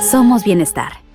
Somos bienestar.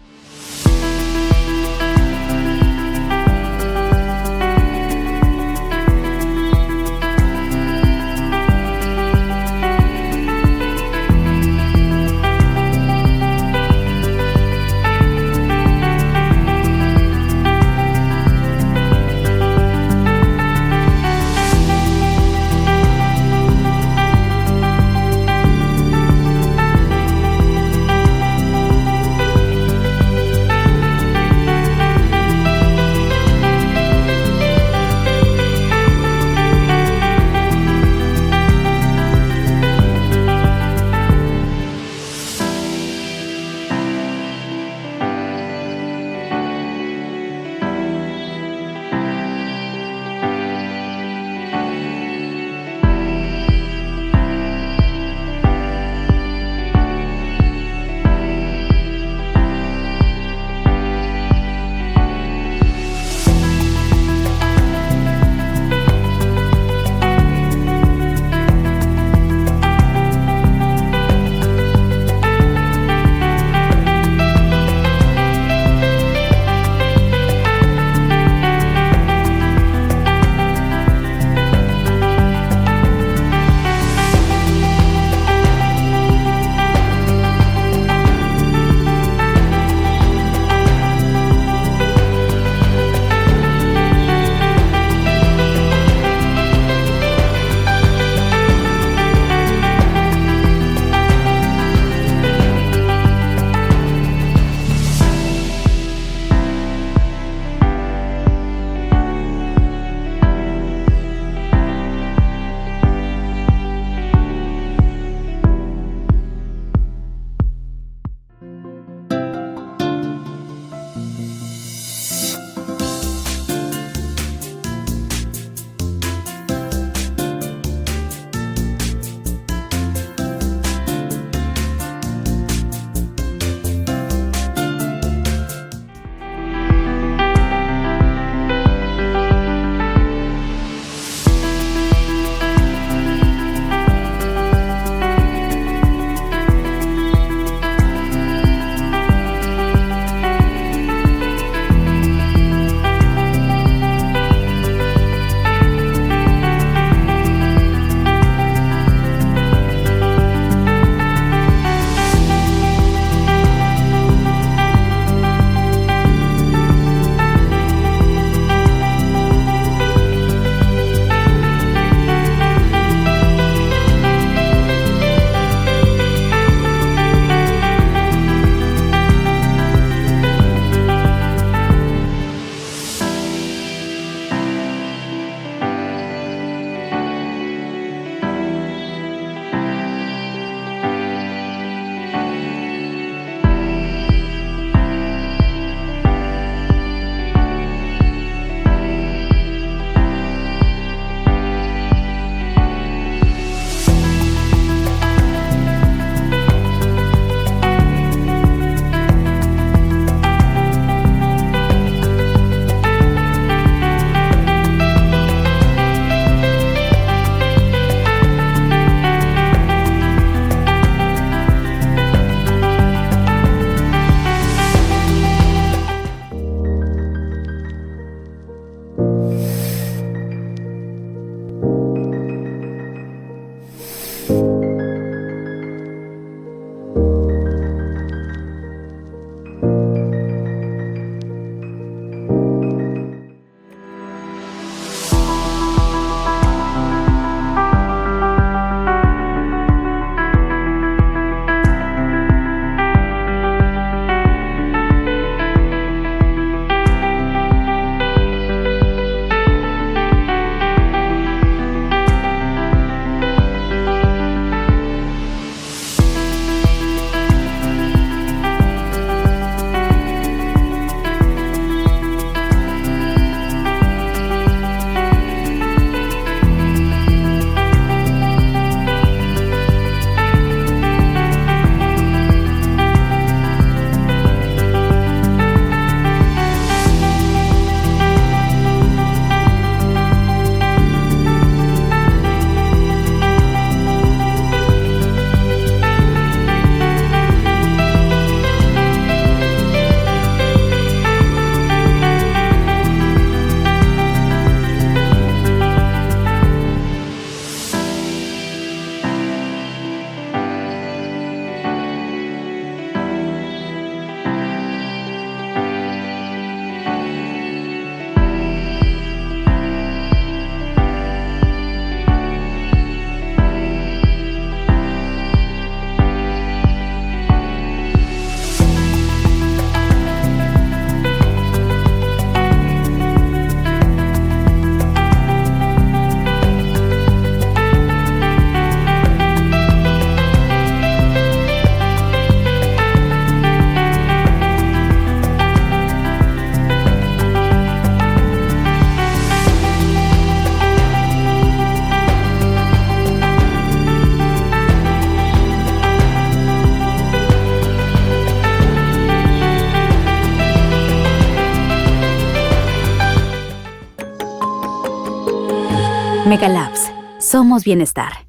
Megalabs. Somos bienestar.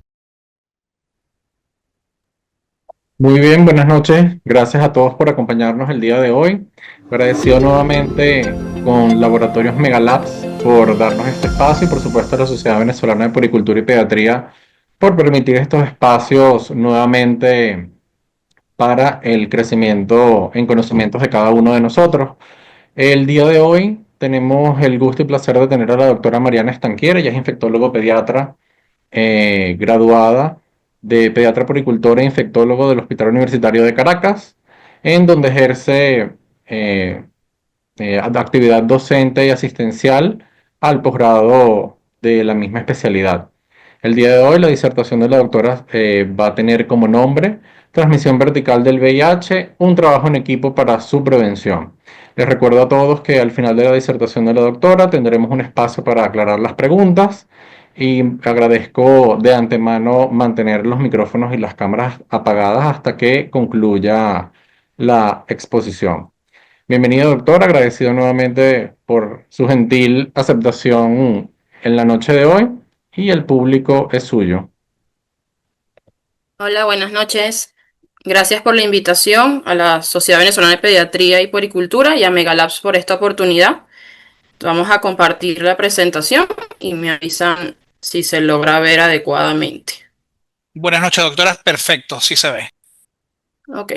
Muy bien, buenas noches. Gracias a todos por acompañarnos el día de hoy. Agradecido nuevamente con Laboratorios Megalabs por darnos este espacio y por supuesto a la Sociedad Venezolana de Poricultura y Pediatría por permitir estos espacios nuevamente para el crecimiento en conocimientos de cada uno de nosotros. El día de hoy tenemos el gusto y placer de tener a la doctora Mariana Estanquiera. Ella es infectólogo pediatra graduada de pediatra poricultora e infectólogo del Hospital Universitario de Caracas, en donde ejerce actividad docente y asistencial al posgrado de la misma especialidad. El día de hoy la disertación de la doctora va a tener como nombre Transmisión vertical del VIH, un trabajo en equipo para su prevención. Les recuerdo a todos que al final de la disertación de la doctora tendremos un espacio para aclarar las preguntas y agradezco de antemano mantener los micrófonos y las cámaras apagadas hasta que concluya la exposición. Bienvenido, doctor. Agradecido nuevamente por su gentil aceptación en la noche de hoy y el público es suyo. Hola, buenas noches. Gracias por la invitación a la Sociedad Venezolana de Pediatría y Puericultura y a Megalabs por esta oportunidad. Vamos a compartir la presentación y me avisan si se logra ver adecuadamente. Buenas noches, doctora. Perfecto, sí se ve. Ok.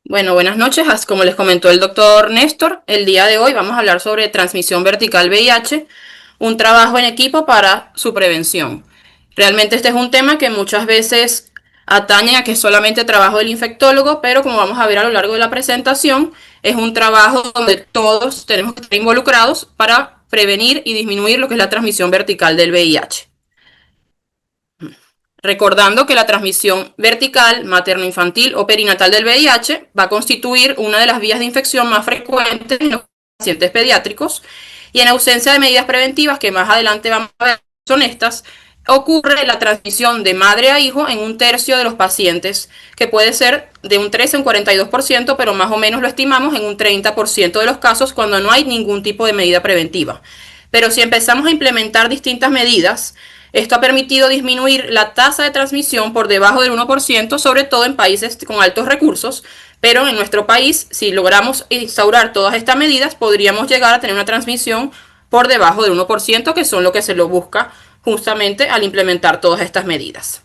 Bueno, buenas noches. Como les comentó el doctor Néstor, el día de hoy vamos a hablar sobre transmisión vertical VIH, un trabajo en equipo para su prevención. Realmente este es un tema que muchas veces atañe a que es solamente trabajo del infectólogo, pero como vamos a ver a lo largo de la presentación, es un trabajo donde todos tenemos que estar involucrados para prevenir y disminuir lo que es la transmisión vertical del VIH. Recordando que la transmisión vertical, materno-infantil o perinatal del VIH va a constituir una de las vías de infección más frecuentes en los pacientes pediátricos y en ausencia de medidas preventivas, que más adelante vamos a ver son estas, ocurre la transmisión de madre a hijo en un tercio de los pacientes, que puede ser de un 13 a un 42%, pero más o menos lo estimamos en un 30% de los casos cuando no hay ningún tipo de medida preventiva. Pero si empezamos a implementar distintas medidas, esto ha permitido disminuir la tasa de transmisión por debajo del 1%, sobre todo en países con altos recursos, pero en nuestro país, si logramos instaurar todas estas medidas, podríamos llegar a tener una transmisión por debajo del 1%, que son lo que se lo busca justamente al implementar todas estas medidas.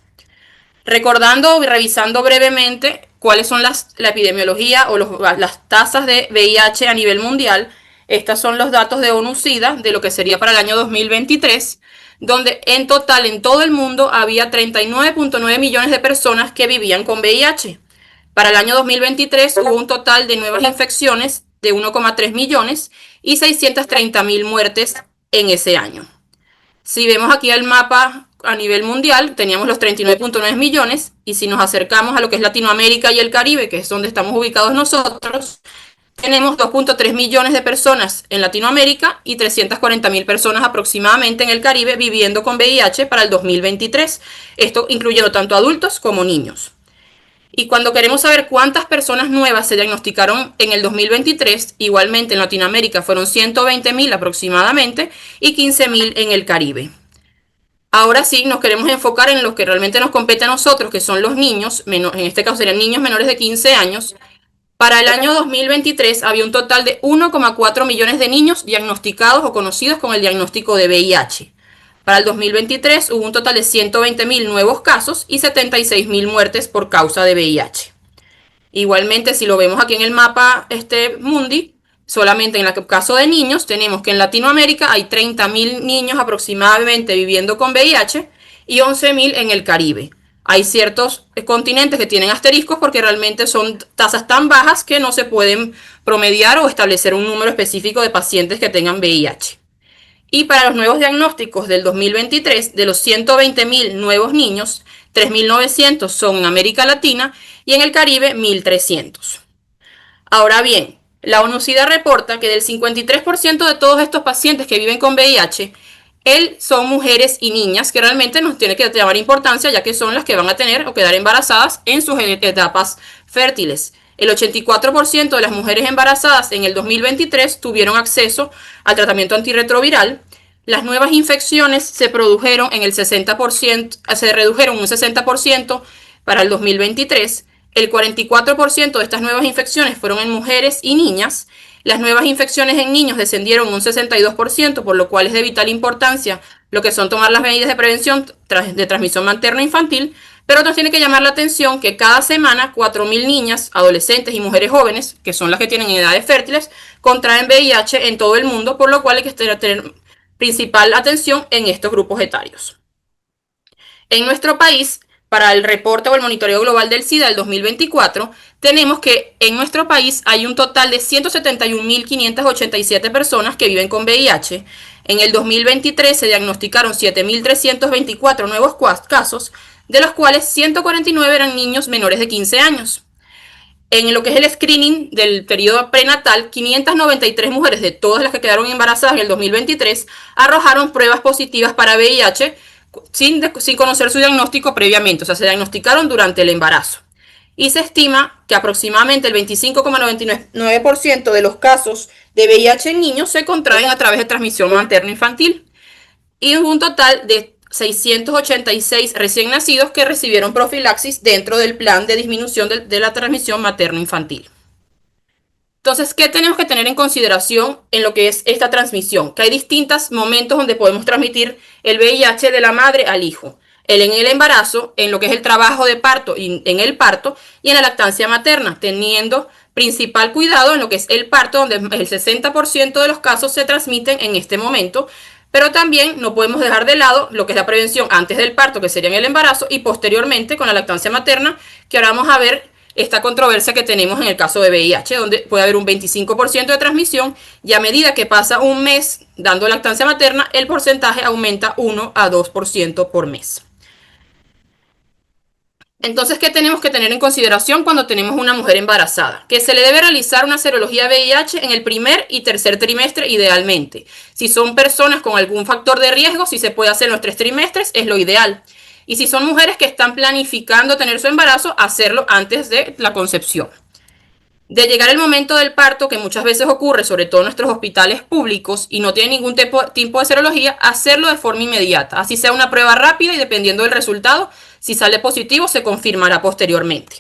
Recordando y revisando brevemente cuáles son la epidemiología o las tasas de VIH a nivel mundial, estos son los datos de ONU-SIDA de lo que sería para el año 2023, donde en total en todo el mundo había 39.9 millones de personas que vivían con VIH. Para el año 2023 hubo un total de nuevas infecciones de 1,3 millones y 630.000 muertes en ese año. Si vemos aquí el mapa a nivel mundial, teníamos los 39.9 millones y si nos acercamos a lo que es Latinoamérica y el Caribe, que es donde estamos ubicados nosotros, tenemos 2.3 millones de personas en Latinoamérica y 340.000 personas aproximadamente en el Caribe viviendo con VIH para el 2023. Esto incluyendo tanto adultos como niños. Y cuando queremos saber cuántas personas nuevas se diagnosticaron en el 2023, igualmente en Latinoamérica fueron 120.000 aproximadamente y 15.000 en el Caribe. Ahora sí, nos queremos enfocar en lo que realmente nos compete a nosotros, que son los niños, en este caso serían niños menores de 15 años. Para el año 2023 había un total de 1,4 millones de niños diagnosticados o conocidos con el diagnóstico de VIH. Para el 2023 hubo un total de 120.000 nuevos casos y 76.000 muertes por causa de VIH. Igualmente, si lo vemos aquí en el mapa mundi, solamente en el caso de niños, tenemos que en Latinoamérica hay 30.000 niños aproximadamente viviendo con VIH y 11.000 en el Caribe. Hay ciertos continentes que tienen asteriscos porque realmente son tasas tan bajas que no se pueden promediar o establecer un número específico de pacientes que tengan VIH. Y para los nuevos diagnósticos del 2023, de los 120.000 nuevos niños, 3.900 son en América Latina y en el Caribe 1.300. Ahora bien, la ONU-SIDA reporta que del 53% de todos estos pacientes que viven con VIH, son mujeres y niñas que realmente nos tiene que llamar importancia, ya que son las que van a tener o quedar embarazadas en sus etapas fértiles. El 84% de las mujeres embarazadas en el 2023 tuvieron acceso al tratamiento antirretroviral, las nuevas infecciones se produjeron en el 60%, se redujeron un 60% para el 2023. El 44% de estas nuevas infecciones fueron en mujeres y niñas. Las nuevas infecciones en niños descendieron un 62%, por lo cual es de vital importancia lo que son tomar las medidas de prevención de transmisión materno-infantil, pero nos tiene que llamar la atención que cada semana 4.000 niñas, adolescentes y mujeres jóvenes, que son las que tienen edades fértiles, contraen VIH en todo el mundo, por lo cual hay que tener principal atención en estos grupos etarios. En nuestro país, para el reporte o el monitoreo global del SIDA del 2024, tenemos que en nuestro país hay un total de 171.587 personas que viven con VIH. En el 2023 se diagnosticaron 7.324 nuevos casos, de los cuales 149 eran niños menores de 15 años. En lo que es el screening del periodo prenatal, 593 mujeres de todas las que quedaron embarazadas en el 2023 arrojaron pruebas positivas para VIH sin conocer su diagnóstico previamente, o sea, se diagnosticaron durante el embarazo. Y se estima que aproximadamente el 25,99% de los casos de VIH en niños se contraen a través de transmisión materno-infantil. Y un total de 686 recién nacidos que recibieron profilaxis dentro del plan de disminución de la transmisión materno-infantil. Entonces, ¿qué tenemos que tener en consideración en lo que es esta transmisión? Que hay distintos momentos donde podemos transmitir el VIH de la madre al hijo. En el embarazo, en lo que es el trabajo de parto, y en el parto y en la lactancia materna, teniendo principal cuidado en lo que es el parto, donde el 60% de los casos se transmiten en este momento, pero también no podemos dejar de lado lo que es la prevención antes del parto, que sería en el embarazo, y posteriormente con la lactancia materna, que ahora vamos a ver esta controversia que tenemos en el caso de VIH, donde puede haber un 25% de transmisión, y a medida que pasa un mes dando lactancia materna, el porcentaje aumenta 1 a 2% por mes. Entonces, ¿qué tenemos que tener en consideración cuando tenemos una mujer embarazada? Que se le debe realizar una serología VIH en el primer y tercer trimestre idealmente. Si son personas con algún factor de riesgo, si se puede hacer en los 3 trimestres, es lo ideal. Y si son mujeres que están planificando tener su embarazo, hacerlo antes de la concepción. De llegar el momento del parto, que muchas veces ocurre, sobre todo en nuestros hospitales públicos, y no tiene ningún tipo de serología, hacerlo de forma inmediata. Así sea una prueba rápida y dependiendo del resultado, si sale positivo, se confirmará posteriormente.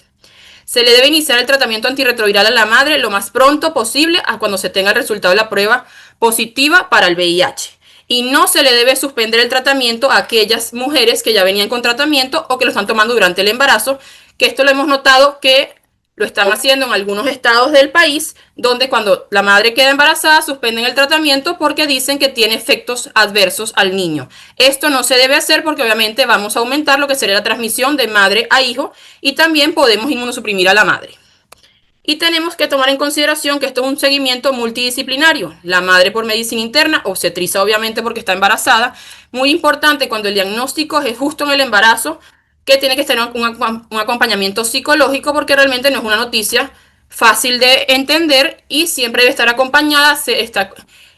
Se le debe iniciar el tratamiento antirretroviral a la madre lo más pronto posible a cuando se tenga el resultado de la prueba positiva para el VIH. Y no se le debe suspender el tratamiento a aquellas mujeres que ya venían con tratamiento o que lo están tomando durante el embarazo, que esto lo hemos notado que lo están haciendo en algunos estados del país, donde cuando la madre queda embarazada suspenden el tratamiento porque dicen que tiene efectos adversos al niño. Esto no se debe hacer porque obviamente vamos a aumentar lo que sería la transmisión de madre a hijo y también podemos inmunosuprimir a la madre. Y tenemos que tomar en consideración que esto es un seguimiento multidisciplinario. La madre por medicina interna, obstetriza obviamente porque está embarazada. Muy importante cuando el diagnóstico es justo en el embarazo, que tiene que tener un acompañamiento psicológico porque realmente no es una noticia fácil de entender y siempre debe estar acompañada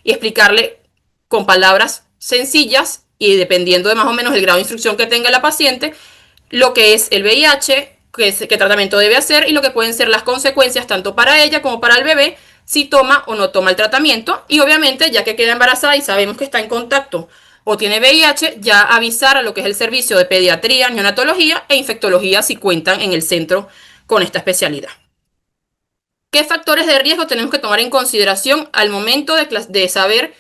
y explicarle con palabras sencillas y dependiendo de más o menos el grado de instrucción que tenga la paciente, lo que es el VIH, qué tratamiento debe hacer y lo que pueden ser las consecuencias tanto para ella como para el bebé si toma o no toma el tratamiento. Y obviamente ya que queda embarazada y sabemos que está en contacto o tiene VIH, ya avisar a lo que es el servicio de pediatría, neonatología e infectología si cuentan en el centro con esta especialidad. ¿Qué factores de riesgo tenemos que tomar en consideración al momento de saber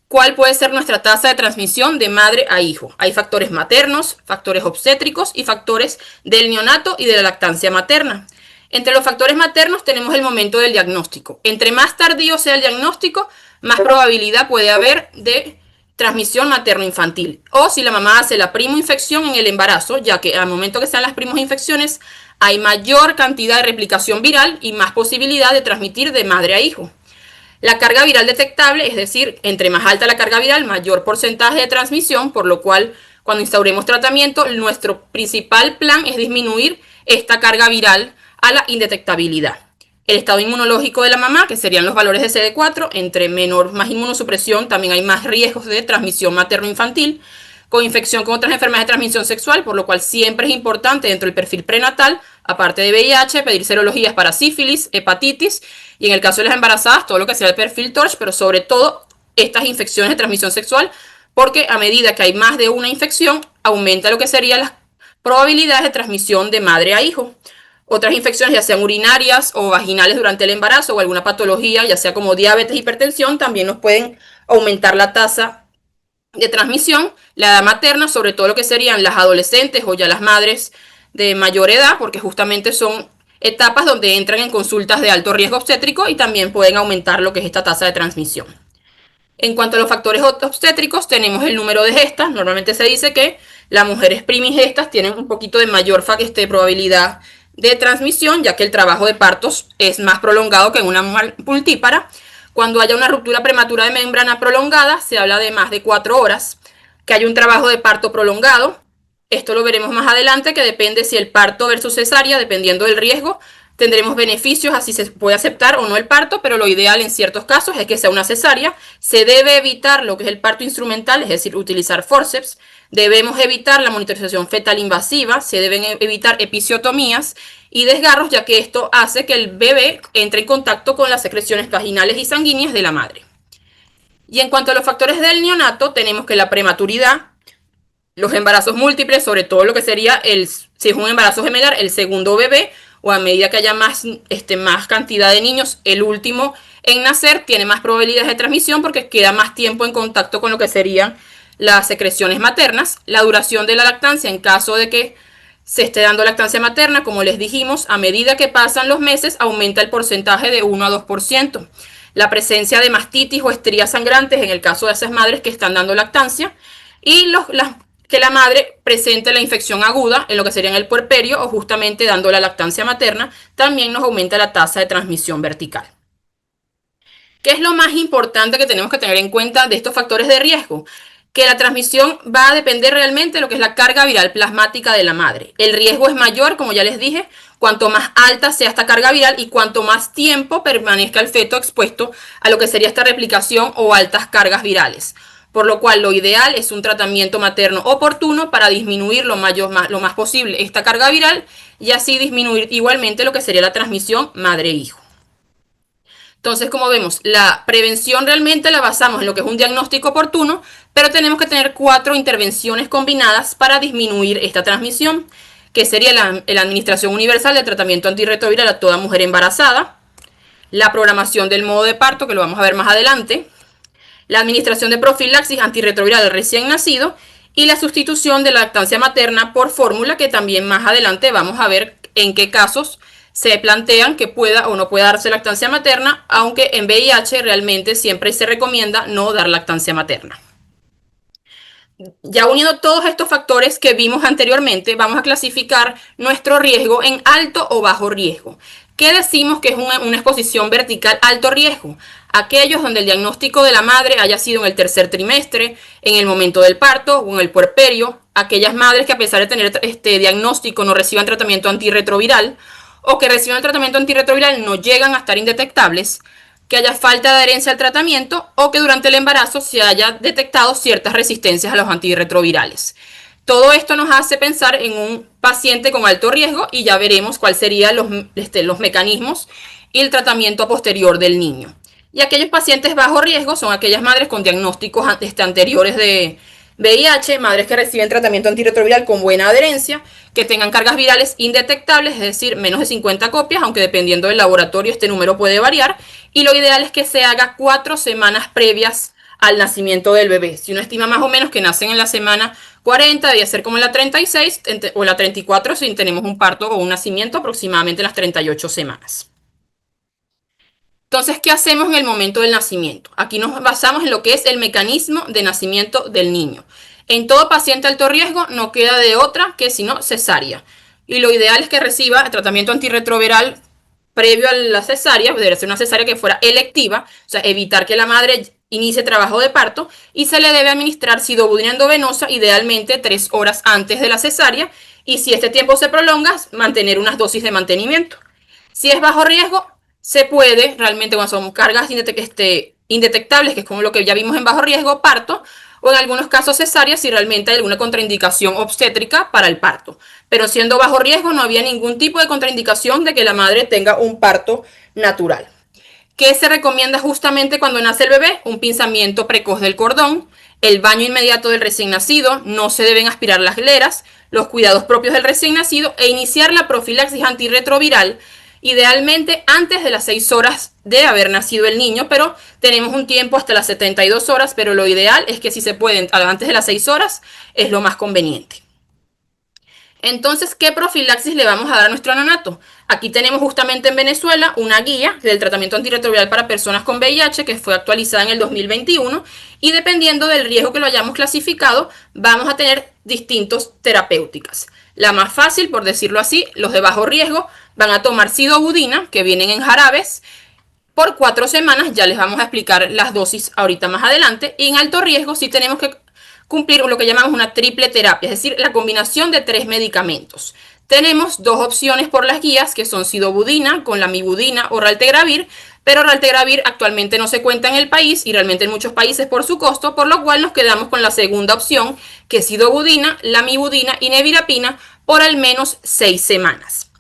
cuál puede ser nuestra tasa de transmisión de madre a hijo? Hay factores maternos, factores obstétricos y factores del neonato y de la lactancia materna. Entre los factores maternos tenemos el momento del diagnóstico. Entre más tardío sea el diagnóstico, más probabilidad puede haber de transmisión materno-infantil. O si la mamá hace la primoinfección en el embarazo, ya que al momento que sean las primoinfecciones hay mayor cantidad de replicación viral y más posibilidad de transmitir de madre a hijo. La carga viral detectable, es decir, entre más alta la carga viral, mayor porcentaje de transmisión, por lo cual cuando instauremos tratamiento, nuestro principal plan es disminuir esta carga viral a la indetectabilidad. El estado inmunológico de la mamá, que serían los valores de CD4, entre más inmunosupresión, también hay más riesgos de transmisión materno-infantil, con infección con otras enfermedades de transmisión sexual, por lo cual siempre es importante dentro del perfil prenatal, aparte de VIH, pedir serologías para sífilis, hepatitis, y en el caso de las embarazadas, todo lo que sea el perfil TORCH, pero sobre todo estas infecciones de transmisión sexual, porque a medida que hay más de una infección, aumenta lo que serían las probabilidades de transmisión de madre a hijo. Otras infecciones, ya sean urinarias o vaginales durante el embarazo o alguna patología, ya sea como diabetes, hipertensión, también nos pueden aumentar la tasa de transmisión. La edad materna, sobre todo lo que serían las adolescentes o ya las madres de mayor edad, porque justamente son etapas donde entran en consultas de alto riesgo obstétrico y también pueden aumentar lo que es esta tasa de transmisión. En cuanto a los factores obstétricos, tenemos el número de gestas. Normalmente se dice que las mujeres primigestas tienen un poquito de mayor probabilidad de transmisión, ya que el trabajo de partos es más prolongado que en una mujer multípara. Cuando haya una ruptura prematura de membrana prolongada, se habla de más de 4 horas. Que haya un trabajo de parto prolongado, esto lo veremos más adelante, que depende si el parto versus cesárea, dependiendo del riesgo, tendremos beneficios, así se puede aceptar o no el parto, pero lo ideal en ciertos casos es que sea una cesárea. Se debe evitar lo que es el parto instrumental, es decir, utilizar forceps. Debemos evitar la monitorización fetal invasiva, se deben evitar episiotomías y desgarros, ya que esto hace que el bebé entre en contacto con las secreciones vaginales y sanguíneas de la madre. Y en cuanto a los factores del neonato, tenemos que la prematuridad, los embarazos múltiples, sobre todo lo que sería, si es un embarazo gemelar, el segundo bebé, o a medida que haya más cantidad de niños, el último en nacer tiene más probabilidades de transmisión porque queda más tiempo en contacto con lo que serían las secreciones maternas. La duración de la lactancia, en caso de que se esté dando lactancia materna, como les dijimos, a medida que pasan los meses, aumenta el porcentaje de 1 a 2%. La presencia de mastitis o estrías sangrantes en el caso de esas madres que están dando lactancia, y que la madre presente la infección aguda en lo que sería en el puerperio o justamente dando la lactancia materna, también nos aumenta la tasa de transmisión vertical. ¿Qué es lo más importante que tenemos que tener en cuenta de estos factores de riesgo? Que la transmisión va a depender realmente de lo que es la carga viral plasmática de la madre. El riesgo es mayor, como ya les dije, cuanto más alta sea esta carga viral y cuanto más tiempo permanezca el feto expuesto a lo que sería esta replicación o altas cargas virales. Por lo cual lo ideal es un tratamiento materno oportuno para disminuir lo más posible esta carga viral y así disminuir igualmente lo que sería la transmisión madre-hijo. Entonces, como vemos, la prevención realmente la basamos en lo que es un diagnóstico oportuno, pero tenemos que tener 4 intervenciones combinadas para disminuir esta transmisión, que sería la administración universal del tratamiento antirretroviral a toda mujer embarazada, la programación del modo de parto, que lo vamos a ver más adelante, la administración de profilaxis antirretroviral al recién nacido y la sustitución de la lactancia materna por fórmula, que también más adelante vamos a ver en qué casos se plantean que pueda o no pueda darse lactancia materna, aunque en VIH realmente siempre se recomienda no dar lactancia materna. Ya uniendo todos estos factores que vimos anteriormente, vamos a clasificar nuestro riesgo en alto o bajo riesgo. ¿Qué decimos que es una exposición vertical alto riesgo? Aquellos donde el diagnóstico de la madre haya sido en el tercer trimestre, en el momento del parto o en el puerperio. Aquellas madres que a pesar de tener este diagnóstico no reciban tratamiento antirretroviral o que reciban el tratamiento antirretroviral no llegan a estar indetectables, que haya falta de adherencia al tratamiento o que durante el embarazo se haya detectado ciertas resistencias a los antirretrovirales. Todo esto nos hace pensar en un paciente con alto riesgo y ya veremos cuáles serían los mecanismos y el tratamiento posterior del niño. Y aquellos pacientes bajo riesgo son aquellas madres con diagnósticos anteriores de VIH, madres que reciben tratamiento antirretroviral con buena adherencia, que tengan cargas virales indetectables, es decir, menos de 50 copias, aunque dependiendo del laboratorio este número puede variar, y lo ideal es que se haga 4 semanas previas al nacimiento del bebé. Si uno estima más o menos que nacen en la semana 40, debe ser como en la 36 o la 34 si tenemos un parto o un nacimiento aproximadamente en las 38 semanas. Entonces, ¿qué hacemos en el momento del nacimiento? Aquí nos basamos en lo que es el mecanismo de nacimiento del niño. En todo paciente de alto riesgo no queda de otra que sino cesárea. Y lo ideal es que reciba tratamiento antirretroviral previo a la cesárea, debería ser una cesárea que fuera electiva, o sea, evitar que la madre inicie trabajo de parto, y se le debe administrar sidobudina endovenosa idealmente 3 horas antes de la cesárea, y si este tiempo se prolonga, mantener unas dosis de mantenimiento. Si es bajo riesgo, se puede realmente cuando son cargas indetectables, que es como lo que ya vimos en bajo riesgo, parto, o en algunos casos cesárea si realmente hay alguna contraindicación obstétrica para el parto. Pero siendo bajo riesgo no había ningún tipo de contraindicación de que la madre tenga un parto natural. ¿Qué se recomienda justamente cuando nace el bebé? Un pinzamiento precoz del cordón, el baño inmediato del recién nacido, no se deben aspirar las gleras, los cuidados propios del recién nacido e iniciar la profilaxis antirretroviral, idealmente antes de las 6 horas de haber nacido el niño, pero tenemos un tiempo hasta las 72 horas, pero lo ideal es que si se pueden antes de las 6 horas es lo más conveniente. Entonces, ¿qué profilaxis le vamos a dar a nuestro neonato? Aquí tenemos justamente en Venezuela una guía del tratamiento antirretroviral para personas con VIH que fue actualizada en el 2021 y dependiendo del riesgo que lo hayamos clasificado, vamos a tener distintas terapéuticas. La más fácil, por decirlo así, los de bajo riesgo van a tomar sidobudina, que vienen en jarabes, por 4 semanas. Ya les vamos a explicar las dosis ahorita más adelante. Y en alto riesgo sí tenemos que cumplir lo que llamamos una triple terapia, es decir, la combinación de 3 medicamentos. Tenemos 2 opciones por las guías, que son sidobudina con lamivudina o raltegravir, pero raltegravir actualmente no se cuenta en el país y realmente en muchos países por su costo, por lo cual nos quedamos con la segunda opción, que es sidobudina, lamivudina y nevirapina por al menos 6 semanas.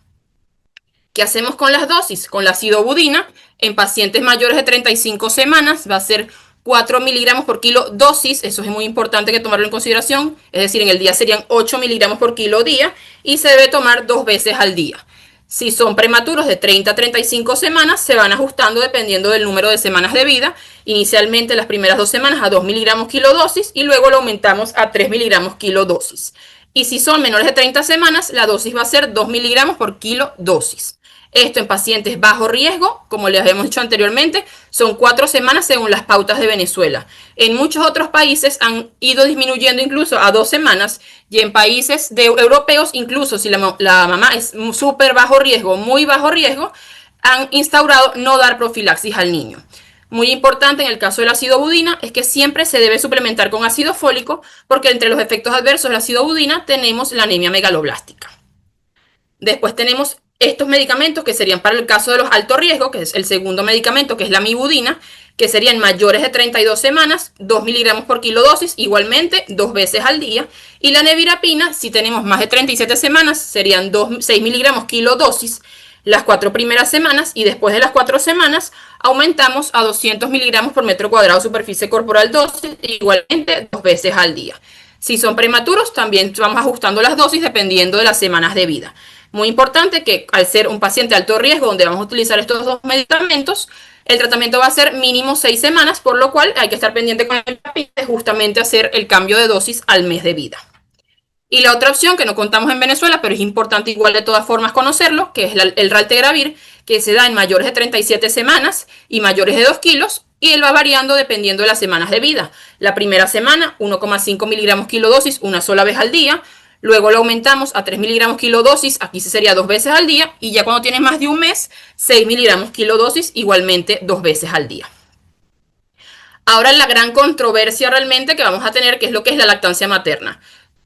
¿Qué hacemos con las dosis? Con la sidobudina, en pacientes mayores de 35 semanas va a ser 4 miligramos por kilo dosis, eso es muy importante que tomarlo en consideración, es decir, en el día serían 8 miligramos por kilo día y se debe tomar 2 veces al día. Si son prematuros de 30 a 35 semanas, se van ajustando dependiendo del número de semanas de vida. Inicialmente las primeras 2 semanas a 2 miligramos kilo dosis y luego lo aumentamos a 3 miligramos kilo dosis. Y si son menores de 30 semanas, la dosis va a ser 2 miligramos por kilo dosis. Esto en pacientes bajo riesgo, como les habíamos dicho anteriormente, son 4 semanas según las pautas de Venezuela. En muchos otros países han ido disminuyendo incluso a 2 semanas y en países europeos, incluso si la mamá es súper bajo riesgo, muy bajo riesgo, han instaurado no dar profilaxis al niño. Muy importante en el caso de la sidobudina es que siempre se debe suplementar con ácido fólico porque entre los efectos adversos de la sidobudina tenemos la anemia megaloblástica. Después tenemos estos medicamentos que serían para el caso de los alto riesgo, que es el segundo medicamento, que es la lamivudina, que serían mayores de 32 semanas, 2 miligramos por kilo dosis, igualmente 2 veces al día. Y la nevirapina, si tenemos más de 37 semanas, serían 6 miligramos kilo dosis las 4 primeras semanas y después de las 4 semanas aumentamos a 200 miligramos por metro cuadrado de superficie corporal dosis, igualmente 2 veces al día. Si son prematuros, también vamos ajustando las dosis dependiendo de las semanas de vida. Muy importante que al ser un paciente de alto riesgo donde vamos a utilizar estos 2 medicamentos, el tratamiento va a ser mínimo 6 semanas, por lo cual hay que estar pendiente con el paciente de justamente hacer el cambio de dosis al mes de vida. Y la otra opción que no contamos en Venezuela, pero es importante igual de todas formas conocerlo, que es el raltegravir, que se da en mayores de 37 semanas y mayores de 2 kilos, y él va variando dependiendo de las semanas de vida. La primera semana, 1,5 miligramos kilo dosis una sola vez al día. Luego lo aumentamos a 3 miligramos kilo dosis, aquí sería 2 veces al día. Y ya cuando tienes más de un mes, 6 miligramos kilo dosis, igualmente 2 veces al día. Ahora la gran controversia realmente que vamos a tener, que es lo que es la lactancia materna.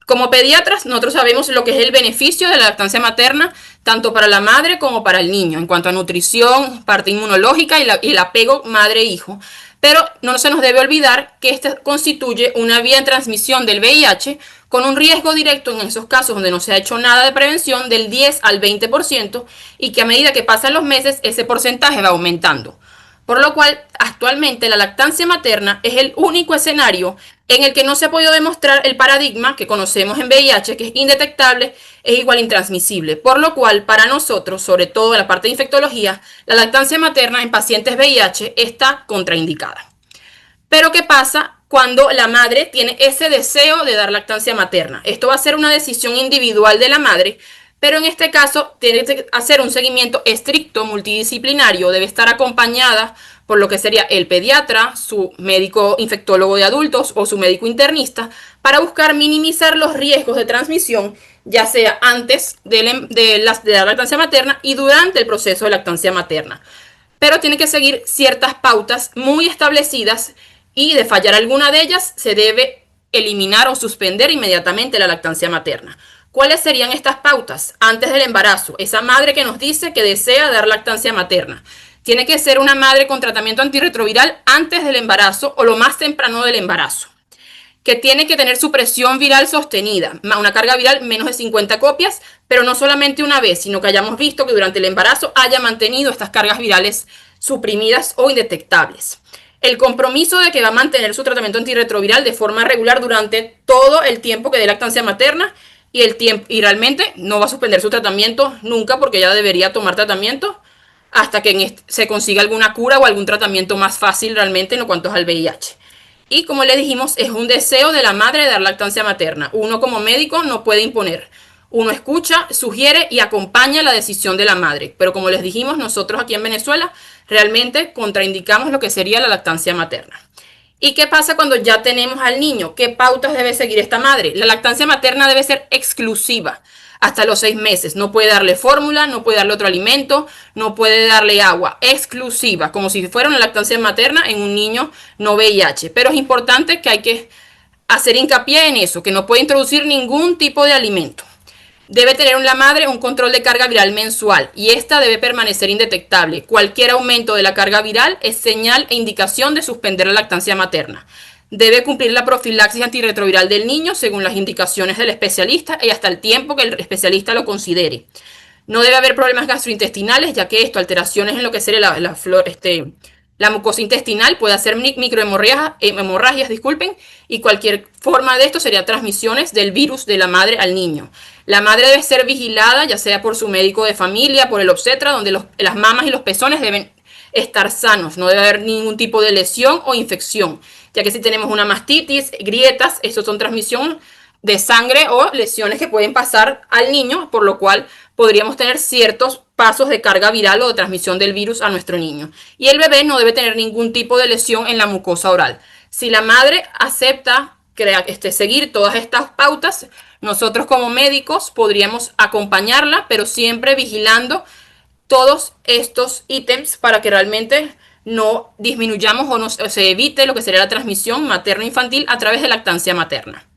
Como pediatras, nosotros sabemos lo que es el beneficio de la lactancia materna, tanto para la madre como para el niño, en cuanto a nutrición, parte inmunológica y el apego madre-hijo. Pero no se nos debe olvidar que esta constituye una vía de transmisión del VIH con un riesgo directo en esos casos donde no se ha hecho nada de prevención del 10 al 20% y que a medida que pasan los meses ese porcentaje va aumentando. Por lo cual, actualmente la lactancia materna es el único escenario en el que no se ha podido demostrar el paradigma que conocemos en VIH, que es indetectable, es igual intransmisible. Por lo cual, para nosotros, sobre todo en la parte de infectología, la lactancia materna en pacientes VIH está contraindicada. Pero, ¿qué pasa cuando la madre tiene ese deseo de dar lactancia materna? Esto va a ser una decisión individual de la madre, pero en este caso tiene que hacer un seguimiento estricto, multidisciplinario, debe estar acompañada por lo que sería el pediatra, su médico infectólogo de adultos o su médico internista, para buscar minimizar los riesgos de transmisión, ya sea antes de la lactancia materna y durante el proceso de lactancia materna. Pero tiene que seguir ciertas pautas muy establecidas y de fallar alguna de ellas se debe eliminar o suspender inmediatamente la lactancia materna. ¿Cuáles serían estas pautas? Antes del embarazo, esa madre que nos dice que desea dar lactancia materna. Tiene que ser una madre con tratamiento antirretroviral antes del embarazo o lo más temprano del embarazo. Que tiene que tener su presión viral sostenida, una carga viral menos de 50 copias, pero no solamente una vez, sino que hayamos visto que durante el embarazo haya mantenido estas cargas virales suprimidas o indetectables. El compromiso de que va a mantener su tratamiento antirretroviral de forma regular durante todo el tiempo que dé lactancia materna y realmente no va a suspender su tratamiento nunca porque ella debería tomar tratamiento hasta que se consiga alguna cura o algún tratamiento más fácil realmente en cuanto al VIH. Y como le dijimos, es un deseo de la madre de dar lactancia materna. Uno como médico no puede imponer. Uno escucha, sugiere y acompaña la decisión de la madre. Pero como les dijimos, nosotros aquí en Venezuela realmente contraindicamos lo que sería la lactancia materna. ¿Y qué pasa cuando ya tenemos al niño? ¿Qué pautas debe seguir esta madre? La lactancia materna debe ser exclusiva hasta los 6 meses. No puede darle fórmula, no puede darle otro alimento, no puede darle agua. Exclusiva, como si fuera una lactancia materna en un niño no VIH. Pero es importante que hay que hacer hincapié en eso, que no puede introducir ningún tipo de alimento. Debe tener la madre un control de carga viral mensual y esta debe permanecer indetectable. Cualquier aumento de la carga viral es señal e indicación de suspender la lactancia materna. Debe cumplir la profilaxis antirretroviral del niño según las indicaciones del especialista y hasta el tiempo que el especialista lo considere. No debe haber problemas gastrointestinales, ya que alteraciones en lo que sería la mucosa intestinal puede hacer hemorragias, y cualquier forma de esto sería transmisiones del virus de la madre al niño. La madre debe ser vigilada, ya sea por su médico de familia, por el obstetra, donde las mamas y los pezones deben estar sanos. No debe haber ningún tipo de lesión o infección, ya que si tenemos una mastitis, grietas, estos son transmisión de sangre o lesiones que pueden pasar al niño, por lo cual podríamos tener ciertos pasos de carga viral o de transmisión del virus a nuestro niño. Y el bebé no debe tener ningún tipo de lesión en la mucosa oral. Si la madre acepta seguir todas estas pautas, nosotros como médicos podríamos acompañarla, pero siempre vigilando todos estos ítems para que realmente no disminuyamos o se evite lo que sería la transmisión materno-infantil a través de lactancia materna.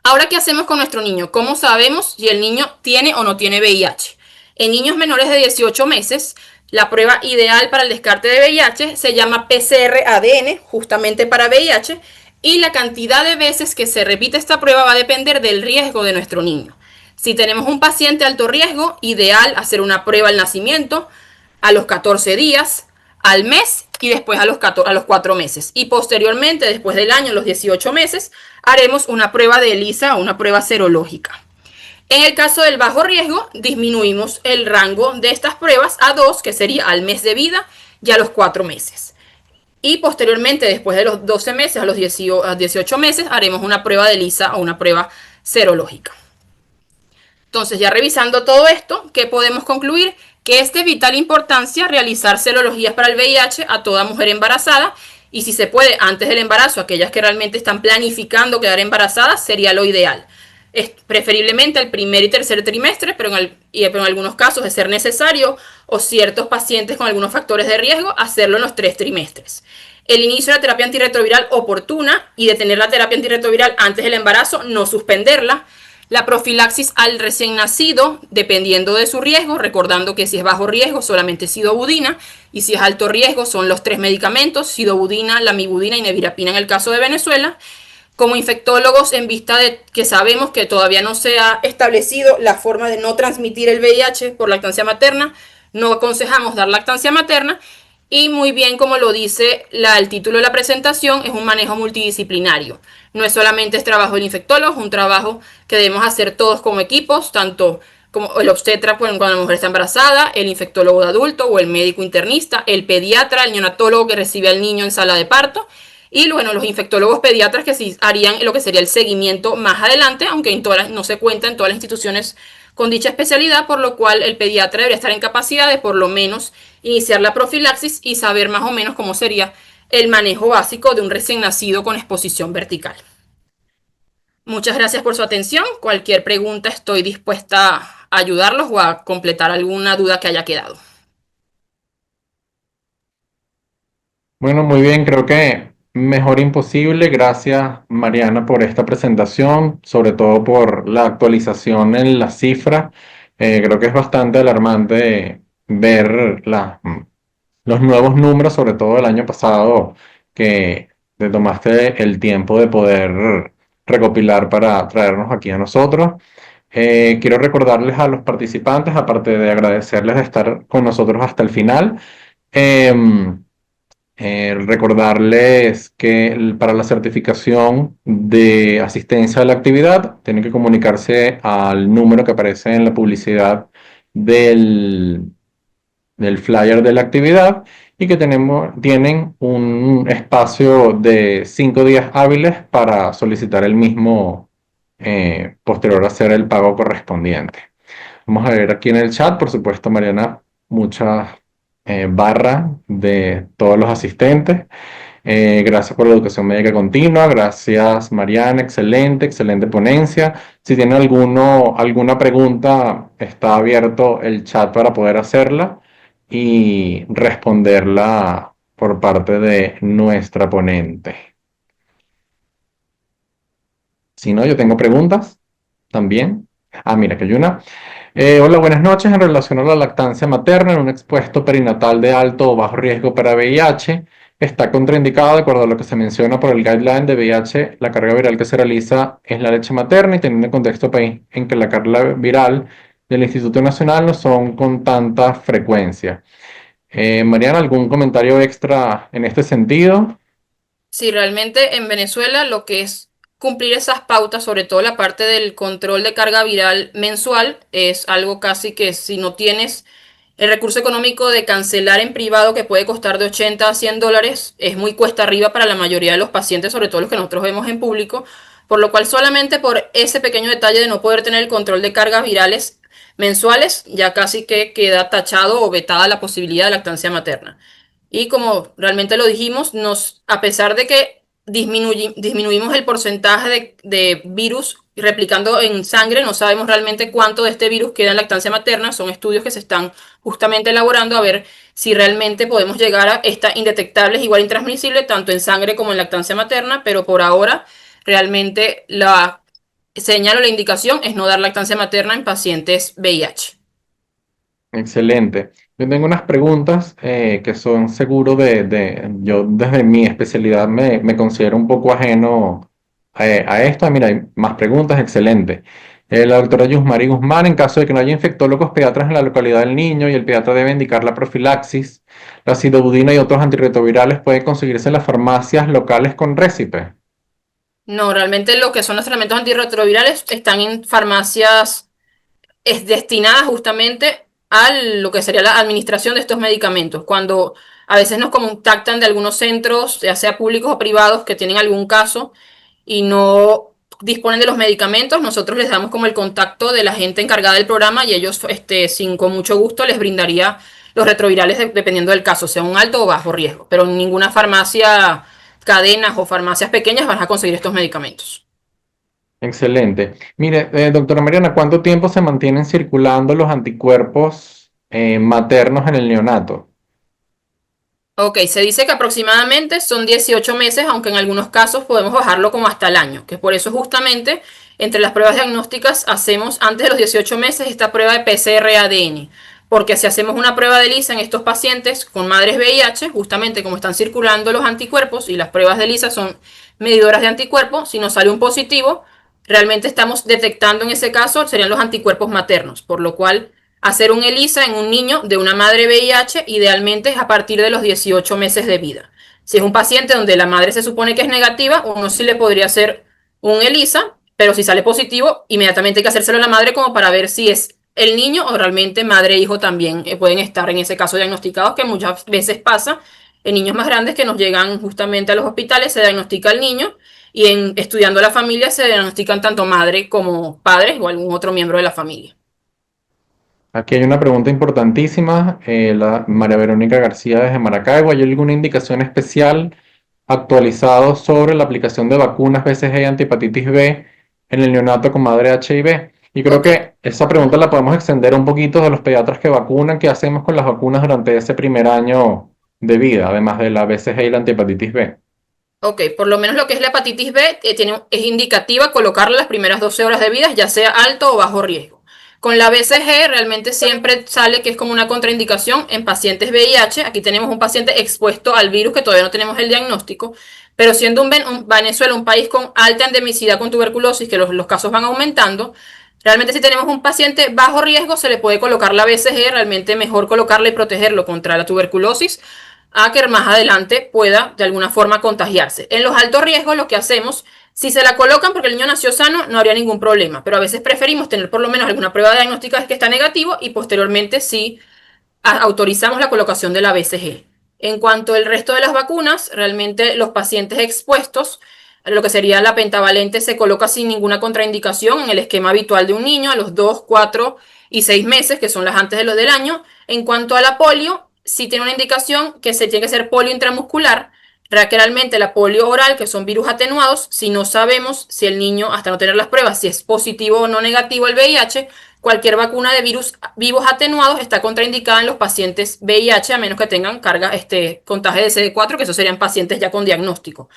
Ahora, ¿qué hacemos con nuestro niño? ¿Cómo sabemos si el niño tiene o no tiene VIH? En niños menores de 18 meses, la prueba ideal para el descarte de VIH se llama PCR-ADN, justamente para VIH, y la cantidad de veces que se repite esta prueba va a depender del riesgo de nuestro niño. Si tenemos un paciente de alto riesgo, ideal hacer una prueba al nacimiento, a los 14 días, al mes y después a los 4 meses. Y posteriormente, después del año, los 18 meses, haremos una prueba de ELISA o una prueba serológica. En el caso del bajo riesgo, disminuimos el rango de estas pruebas a 2, que sería al mes de vida y a los 4 meses. Y posteriormente, después de los 12 meses, a los 18 meses, haremos una prueba de ELISA o una prueba serológica. Entonces, ya revisando todo esto, ¿qué podemos concluir? Que es de vital importancia realizar serologías para el VIH a toda mujer embarazada y si se puede antes del embarazo, aquellas que realmente están planificando quedar embarazadas, sería lo ideal. Es preferiblemente el primer y tercer trimestre, pero en algunos casos de ser necesario o ciertos pacientes con algunos factores de riesgo, hacerlo en los 3 trimestres. El inicio de la terapia antirretroviral oportuna y detener la terapia antirretroviral antes del embarazo, no suspenderla. La profilaxis al recién nacido, dependiendo de su riesgo, recordando que si es bajo riesgo, solamente sidobudina, y si es alto riesgo, son los 3 medicamentos, sidobudina, lamivudina y nevirapina en el caso de Venezuela. Como infectólogos, en vista de que sabemos que todavía no se ha establecido la forma de no transmitir el VIH por lactancia materna, no aconsejamos dar lactancia materna. Y muy bien, como lo dice el título de la presentación, es un manejo multidisciplinario. No es solamente el trabajo del infectólogo, es un trabajo que debemos hacer todos como equipos, tanto como el obstetra cuando la mujer está embarazada, el infectólogo de adulto o el médico internista, el pediatra, el neonatólogo que recibe al niño en sala de parto y bueno, los infectólogos pediatras que sí harían lo que sería el seguimiento más adelante, aunque no se cuenta en todas las instituciones con dicha especialidad, por lo cual el pediatra debería estar en capacidad de por lo menos iniciar la profilaxis y saber más o menos cómo sería el manejo básico de un recién nacido con exposición vertical. Muchas gracias por su atención. Cualquier pregunta estoy dispuesta a ayudarlos o a completar alguna duda que haya quedado. Bueno, muy bien, creo que mejor imposible. Gracias, Mariana, por esta presentación, sobre todo por la actualización en las cifras. Creo que es bastante alarmante ver los nuevos números, sobre todo del año pasado, que te tomaste el tiempo de poder recopilar para traernos aquí a nosotros. Quiero recordarles a los participantes, aparte de agradecerles de estar con nosotros hasta el final, Em, Recordarles que para la certificación de asistencia a la actividad tienen que comunicarse al número que aparece en la publicidad del, del flyer de la actividad y que tienen un espacio de 5 días hábiles para solicitar el mismo posterior a hacer el pago correspondiente. Vamos a ver aquí en el chat, por supuesto, Mariana, muchas barras de todos los asistentes. Gracias por la educación médica continua. Gracias, Mariana. Excelente, excelente ponencia. Si tienen alguna pregunta, está abierto el chat para poder hacerla y responderla por parte de nuestra ponente. Si no, yo tengo preguntas también. Mira, que hay una. Hola, buenas noches. En relación a la lactancia materna en un expuesto perinatal de alto o bajo riesgo para VIH, está contraindicada, de acuerdo a lo que se menciona por el guideline de VIH, la carga viral que se realiza es la leche materna y teniendo en contexto país en que la carga viral del Instituto Nacional no son con tanta frecuencia. Mariana, ¿algún comentario extra en este sentido? Sí, realmente en Venezuela lo que es cumplir esas pautas, sobre todo la parte del control de carga viral mensual, es algo casi que si no tienes el recurso económico de cancelar en privado, que puede costar de 80 a 100 dólares, es muy cuesta arriba para la mayoría de los pacientes, sobre todo los que nosotros vemos en público, por lo cual solamente por ese pequeño detalle de no poder tener el control de cargas virales mensuales, ya casi que queda tachado o vetada la posibilidad de lactancia materna. Y como realmente lo dijimos, a pesar de que disminuimos el porcentaje de virus replicando en sangre, no sabemos realmente cuánto de este virus queda en lactancia materna. Son estudios que se están justamente elaborando a ver si realmente podemos llegar a esta indetectable, igual intransmisible, tanto en sangre como en lactancia materna, pero por ahora realmente la señal o la indicación es no dar lactancia materna en pacientes VIH. Excelente. Yo tengo unas preguntas que son seguro yo desde mi especialidad me considero un poco ajeno a esto. Mira, hay más preguntas, excelente. La doctora Yusmari Guzmán, en caso de que no haya infectólogos pediatras en la localidad del niño y el pediatra debe indicar la profilaxis, la sidobudina y otros antirretrovirales pueden conseguirse en las farmacias locales con récipe. No, realmente lo que son los tratamientos antirretrovirales están en farmacias destinadas justamente a lo que sería la administración de estos medicamentos. Cuando a veces nos contactan de algunos centros, ya sea públicos o privados, que tienen algún caso y no disponen de los medicamentos, nosotros les damos como el contacto de la gente encargada del programa y ellos, con mucho gusto, les brindaría los retrovirales dependiendo del caso, sea un alto o bajo riesgo. Pero en ninguna farmacia, cadenas o farmacias pequeñas van a conseguir estos medicamentos. Excelente. Mire, doctora Mariana, ¿cuánto tiempo se mantienen circulando los anticuerpos maternos en el neonato? Ok, se dice que aproximadamente son 18 meses, aunque en algunos casos podemos bajarlo como hasta el año, que por eso justamente entre las pruebas diagnósticas hacemos antes de los 18 meses esta prueba de PCR-ADN, porque si hacemos una prueba de ELISA en estos pacientes con madres VIH, justamente como están circulando los anticuerpos y las pruebas de ELISA son medidoras de anticuerpos, si nos sale un positivo, realmente estamos detectando en ese caso serían los anticuerpos maternos, por lo cual hacer un ELISA en un niño de una madre VIH idealmente es a partir de los 18 meses de vida. Si es un paciente donde la madre se supone que es negativa, uno sí le podría hacer un ELISA, pero si sale positivo, inmediatamente hay que hacérselo a la madre como para ver si es el niño o realmente madre e hijo también pueden estar en ese caso diagnosticados, que muchas veces pasa en niños más grandes que nos llegan justamente a los hospitales, se diagnostica el niño y estudiando la familia se diagnostican tanto madre como padres o algún otro miembro de la familia. Aquí hay una pregunta importantísima. La María Verónica García desde Maracaibo. ¿Hay alguna indicación especial actualizado sobre la aplicación de vacunas BCG y antihepatitis B en el neonato con madre HIV? Y creo que esa pregunta la podemos extender un poquito de los pediatras que vacunan. ¿Qué hacemos con las vacunas durante ese primer año de vida, además de la BCG y la antihepatitis B? Ok, por lo menos lo que es la hepatitis B es indicativa colocarla las primeras 12 horas de vida, ya sea alto o bajo riesgo. Con la BCG realmente siempre sale que es como una contraindicación en pacientes VIH. Aquí tenemos un paciente expuesto al virus que todavía no tenemos el diagnóstico, pero siendo Venezuela un país con alta endemicidad con tuberculosis, que los casos van aumentando, Realmente si tenemos un paciente bajo riesgo, se le puede colocar la BCG, realmente mejor colocarla y protegerlo contra la tuberculosis a que más adelante pueda de alguna forma contagiarse. En los altos riesgos lo que hacemos, si se la colocan porque el niño nació sano, no habría ningún problema, pero a veces preferimos tener por lo menos alguna prueba diagnóstica que está negativo y posteriormente sí autorizamos la colocación de la BCG. En cuanto al resto de las vacunas, realmente los pacientes expuestos, lo que sería la pentavalente se coloca sin ninguna contraindicación en el esquema habitual de un niño a los 2, 4 y 6 meses, que son las antes de los del año. En cuanto a la polio, sí tiene una indicación que se tiene que ser polio intramuscular. Realmente la polio oral, que son virus atenuados, si no sabemos si el niño, hasta no tener las pruebas, si es positivo o no negativo el VIH, cualquier vacuna de virus vivos atenuados está contraindicada en los pacientes VIH, a menos que tengan carga, contagio de CD4, que esos serían pacientes ya con diagnóstico.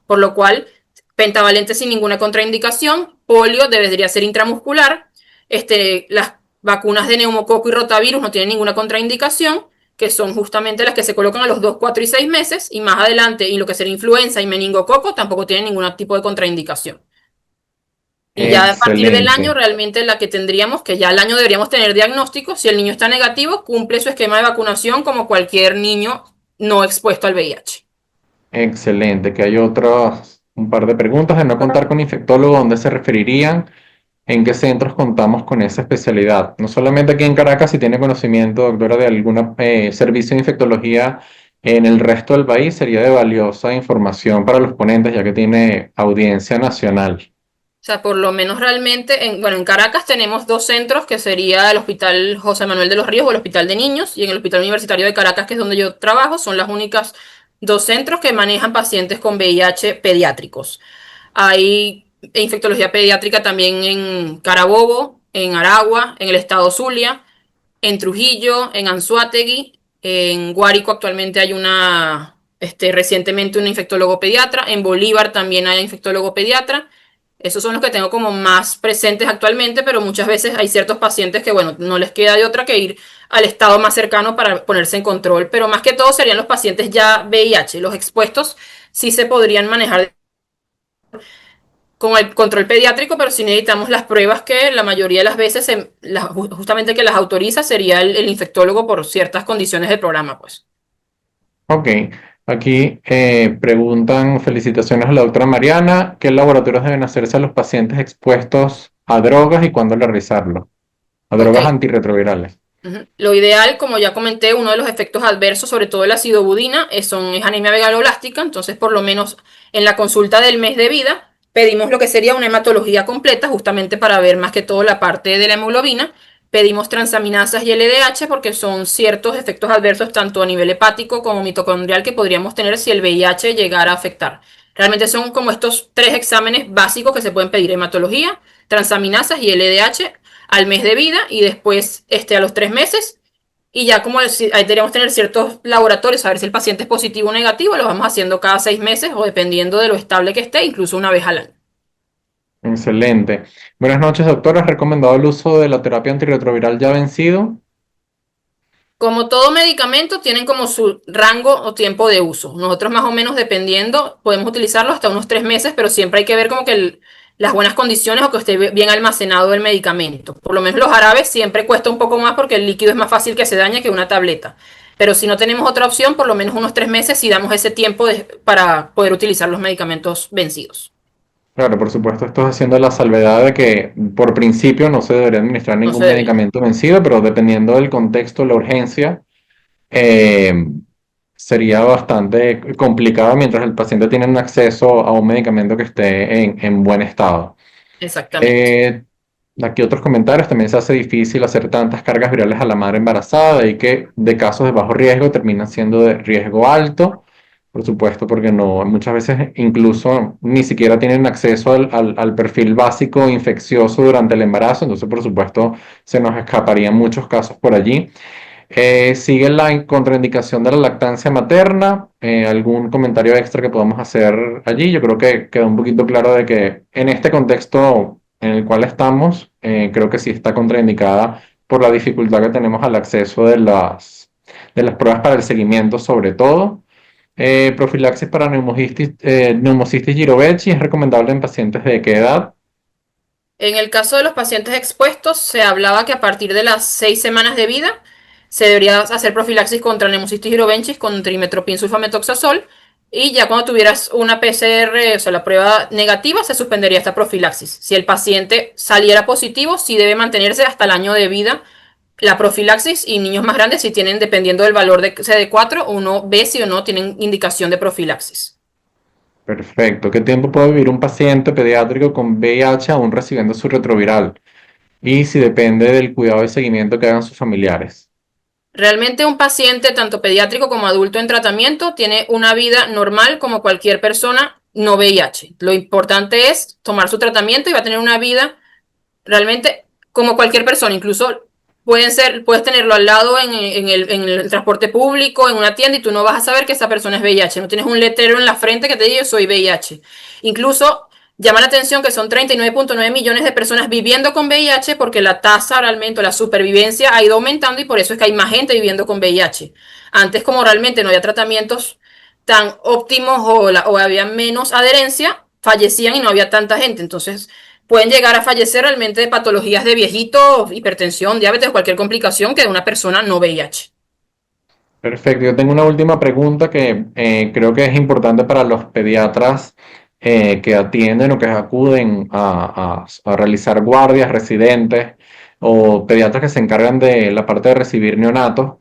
Por lo cual, pentavalente sin ninguna contraindicación, polio debería ser intramuscular, las vacunas de neumococo y rotavirus no tienen ninguna contraindicación, que son justamente las que se colocan a los 2, 4 y 6 meses, y más adelante, y lo que sería influenza y meningococo, tampoco tienen ningún tipo de contraindicación. Y ya a partir del año, Excelente, realmente la que tendríamos, que ya al año deberíamos tener diagnóstico, si el niño está negativo, cumple su esquema de vacunación como cualquier niño no expuesto al VIH. excelente. Que hay otros, un par de preguntas de no contar con infectólogo, ¿dónde se referirían? ¿En qué centros contamos con esa especialidad? No solamente aquí en Caracas, si tiene conocimiento, doctora, de algún servicio de infectología en el resto del país, sería de valiosa información para los ponentes, ya que tiene audiencia nacional. O sea, por lo menos realmente, bueno, en Caracas tenemos dos centros, que sería el Hospital José Manuel de los Ríos o el Hospital de Niños, y en el Hospital Universitario de Caracas, que es donde yo trabajo, son las únicas dos centros que manejan pacientes con VIH pediátricos. Hay infectología pediátrica también en Carabobo, en Aragua, en el estado Zulia, en Trujillo, en Anzoátegui, en Guárico actualmente hay recientemente un infectólogo pediatra, en Bolívar también hay infectólogo pediatra. Esos son los que tengo como más presentes actualmente, pero muchas veces hay ciertos pacientes que, bueno, no les queda de otra que ir al estado más cercano para ponerse en control, pero más que todo serían los pacientes ya VIH. Los expuestos sí se podrían manejar con el control pediátrico, pero si necesitamos las pruebas que la mayoría de las veces, justamente que las autoriza, sería el infectólogo por ciertas condiciones del programa, pues. Ok, aquí preguntan, felicitaciones a la doctora Mariana, ¿qué laboratorios deben hacerse a los pacientes expuestos a drogas y cuándo realizarlo? A Ok. drogas antirretrovirales. Ujú. Lo ideal, como ya comenté, uno de los efectos adversos, sobre todo el ácido budina, es anemia megaloblástica. Entonces, por lo menos en la consulta del mes de vida, pedimos lo que sería una hematología completa, justamente para ver más que todo la parte de la hemoglobina. Pedimos transaminasas y LDH porque son ciertos efectos adversos tanto a nivel hepático como mitocondrial que podríamos tener si el VIH llegara a afectar. Realmente son como estos tres exámenes básicos que se pueden pedir: hematología, transaminasas y LDH al mes de vida, y después a los 3 meses, y ya como ahí deberíamos tener ciertos laboratorios a ver si el paciente es positivo o negativo, lo vamos haciendo cada 6 meses o dependiendo de lo estable que esté, incluso una vez al año. Excelente. Buenas noches, doctora. ¿Has recomendado el uso de la terapia antirretroviral ya vencido? Como todo medicamento, tienen como su rango o tiempo de uso. Nosotros más o menos dependiendo, podemos utilizarlo hasta unos 3 meses, pero siempre hay que ver como que las buenas condiciones o que esté bien almacenado el medicamento. Por lo menos los jarabes siempre cuesta un poco más porque el líquido es más fácil que se dañe que una tableta. Pero si no tenemos otra opción, por lo menos unos 3 meses si damos ese tiempo para poder utilizar los medicamentos vencidos. Claro, por supuesto, esto es haciendo la salvedad de que por principio no se debería administrar No se ningún debería. medicamento vencido, pero dependiendo del contexto, la urgencia, eh, sería bastante complicado mientras el paciente tiene un acceso a un medicamento que esté en buen estado. Exactamente. Eh, Aquí otros comentarios, también se hace difícil hacer tantas cargas virales a la madre embarazada y que de casos de bajo riesgo terminan siendo de riesgo alto, por supuesto, porque no, muchas veces incluso ni siquiera tienen acceso al perfil básico infeccioso durante el embarazo, entonces por supuesto se nos escaparían muchos casos por allí. Sigue la contraindicación de la lactancia materna. ¿Algún comentario extra que podamos hacer allí? Yo creo que queda un poquito claro de que en este contexto en el cual estamos, creo que sí está contraindicada por la dificultad que tenemos al acceso de las pruebas para el seguimiento, sobre todo. Profilaxis para neumocistis girovecci es recomendable en pacientes de qué edad. En el caso de los pacientes expuestos, se hablaba que a partir de las 6 semanas de vida se debería hacer profilaxis contra Pneumocystis jirovecii con trimestoprim sulfamethoxazol y ya cuando tuvieras una PCR, o sea, la prueba negativa, se suspendería esta profilaxis. Si el paciente saliera positivo, sí debe mantenerse hasta el año de vida la profilaxis y niños más grandes si tienen, dependiendo del valor de CD4, uno ve si o no tienen indicación de profilaxis. Perfecto. ¿Qué tiempo puede vivir un paciente pediátrico con VIH aún recibiendo su retroviral? Y si depende del cuidado y seguimiento que hagan sus familiares. Realmente un paciente, tanto pediátrico como adulto en tratamiento, tiene una vida normal como cualquier persona no VIH. Lo importante es tomar su tratamiento y va a tener una vida realmente como cualquier persona. Incluso puedes tenerlo al lado en el transporte público, en una tienda, y tú no vas a saber que esa persona es VIH. No tienes un letrero en la frente que te diga soy VIH. Incluso llama la atención que son 39.9 millones de personas viviendo con VIH porque la tasa realmente, la supervivencia ha ido aumentando y por eso es que hay más gente viviendo con VIH. Antes, como realmente no había tratamientos tan óptimos o había menos adherencia, fallecían y no había tanta gente. Entonces, pueden llegar a fallecer realmente de patologías de viejitos, hipertensión, diabetes o cualquier complicación que de una persona no VIH. Perfecto. Yo tengo una última pregunta que creo que es importante para los pediatras que atienden o que acuden a realizar guardias, residentes o pediatras que se encargan de la parte de recibir neonatos.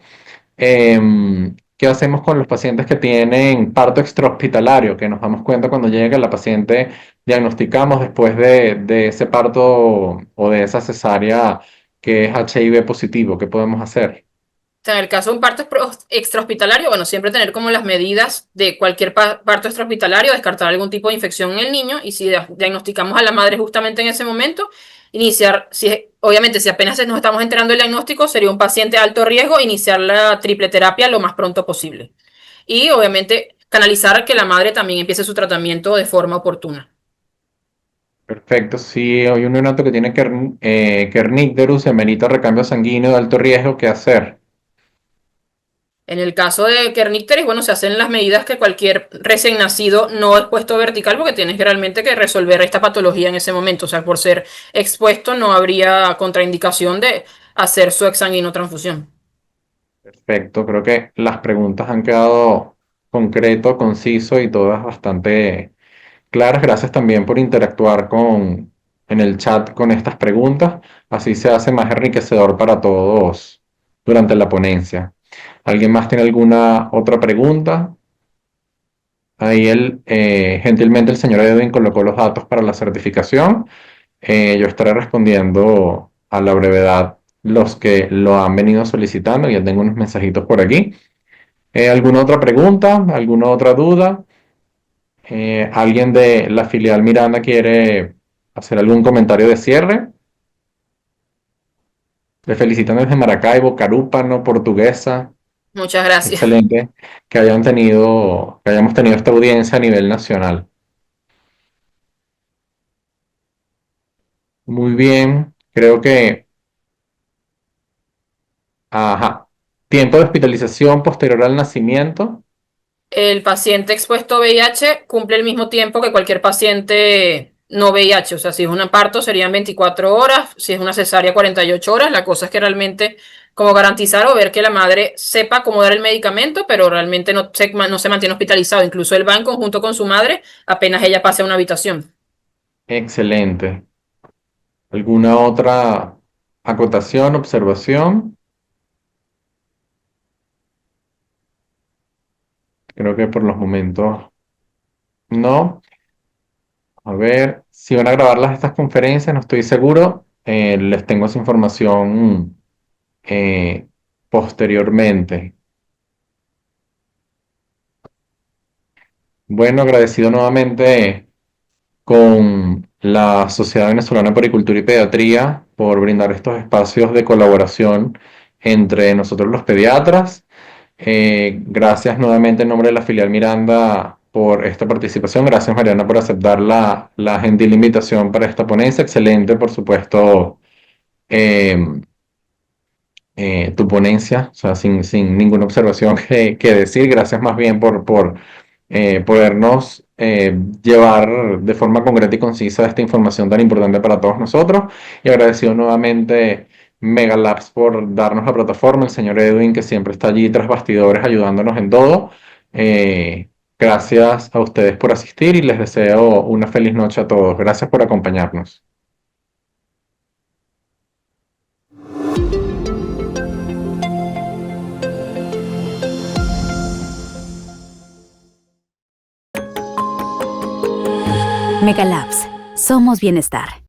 ¿Qué hacemos con los pacientes que tienen parto extrahospitalario? Que nos damos cuenta cuando llega la paciente, diagnosticamos después de ese parto o de esa cesárea que es HIV positivo. ¿Qué podemos hacer? En el caso de un parto extrahospitalario, bueno, siempre tener como las medidas de cualquier parto extrahospitalario, descartar algún tipo de infección en el niño y si diagnosticamos a la madre justamente en ese momento, iniciar, obviamente si apenas nos estamos enterando del diagnóstico, sería un paciente de alto riesgo, iniciar la triple terapia lo más pronto posible. Y obviamente canalizar que la madre también empiece su tratamiento de forma oportuna. Perfecto. Si hay un neonato que tiene kernicterus, amerita recambio sanguíneo de alto riesgo, ¿qué hacer? En el caso de Kernicterus, bueno, se hacen las medidas que cualquier recién nacido no expuesto vertical porque tienes que realmente que resolver esta patología en ese momento. O sea, por ser expuesto no habría contraindicación de hacer su exsanguino transfusión. Perfecto. Creo que las preguntas han quedado concreto, conciso y todas bastante claras. Gracias también por interactuar en el chat con estas preguntas. Así se hace más enriquecedor para todos durante la ponencia. ¿Alguien más tiene alguna otra pregunta? Ahí gentilmente el señor Edwin colocó los datos para la certificación. Yo estaré respondiendo a la brevedad los que lo han venido solicitando. Ya tengo unos mensajitos por aquí. ¿Alguna otra pregunta? ¿Alguna otra duda? ¿Alguien de la filial Miranda quiere hacer algún comentario de cierre? Le felicitan desde Maracaibo, Carúpano, Portuguesa. Muchas gracias. Excelente que hayamos tenido esta audiencia a nivel nacional. Muy bien, creo que, ajá, tiempo de hospitalización posterior al nacimiento. El paciente expuesto a VIH cumple el mismo tiempo que cualquier paciente no VIH. O sea, si es un parto serían 24 horas, si es una cesárea 48 horas. La cosa es que realmente como garantizar o ver que la madre sepa cómo dar el medicamento, pero realmente no se mantiene hospitalizado. Incluso él va en conjunto con su madre apenas ella pase a una habitación. Excelente. ¿Alguna otra acotación, observación? Creo que por los momentos no. A ver, si van a grabar estas conferencias, no estoy seguro. Les tengo esa información eh, posteriormente. Bueno, agradecido nuevamente con la Sociedad Venezolana de Poricultura y Pediatría por brindar estos espacios de colaboración entre nosotros los pediatras. Gracias nuevamente en nombre de la filial Miranda por esta participación. Gracias, Mariana, por aceptar la gentil invitación para esta ponencia. Excelente, por supuesto, eh, tu ponencia, o sea, sin ninguna observación que decir. Gracias más bien por podernos llevar de forma concreta y concisa esta información tan importante para todos nosotros. Y agradecido nuevamente Mega Labs por darnos la plataforma, el señor Edwin que siempre está allí tras bastidores ayudándonos en todo. Gracias a ustedes por asistir y les deseo una feliz noche a todos. Gracias por acompañarnos. Mega Labs. Somos bienestar.